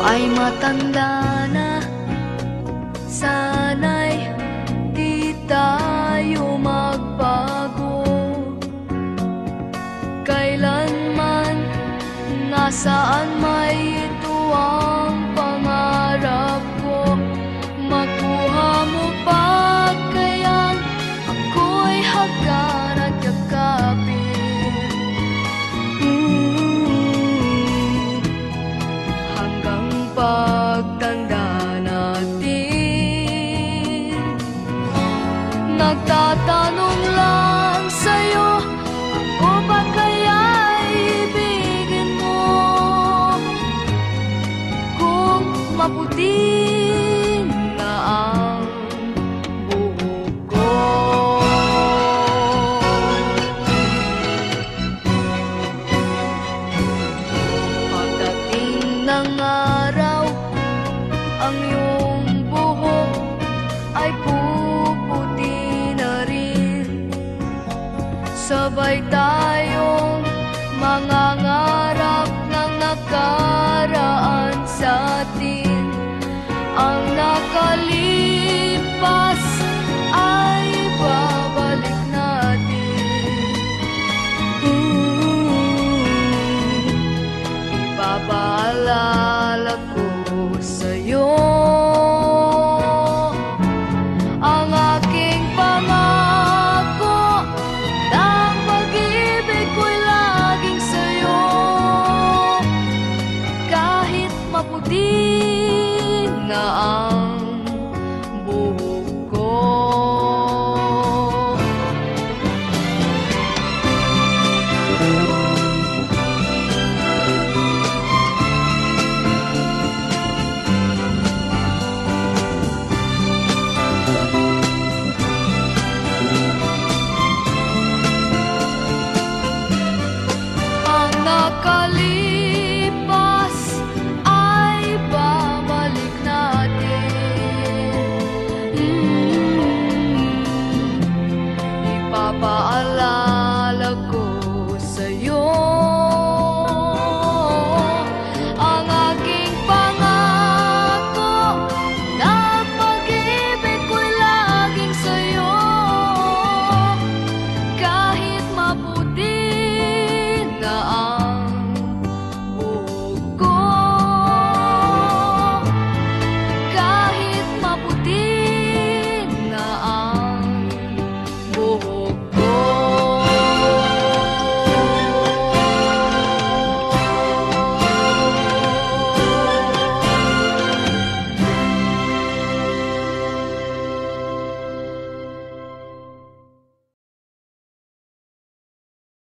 ay matanda na. Sana'y di tayo magbago. Kailanman, nasaan may ito ang pangarap ko. Makuha mo pa kayang ako'y hagkan at yakapin. Hanggang pagtanda natin, nagtatanong lang sa'yo, ako ba kaya'y ibigin mo? Kung maputi na ang buhok ko. Pagdating ng araw, ang iyong buhok ay puputi na rin. Sabay tayong mangangarap ng nakaraan sa atin. Ang nakalipas ay babalik natin. Ipapaalala ko sa'yo ang aking pangako, na ang pag-ibig ko'y laging sa'yo. Kahit maputi na ang buhok ko. Ang nakalipas ay babalik natin. Ipapaalala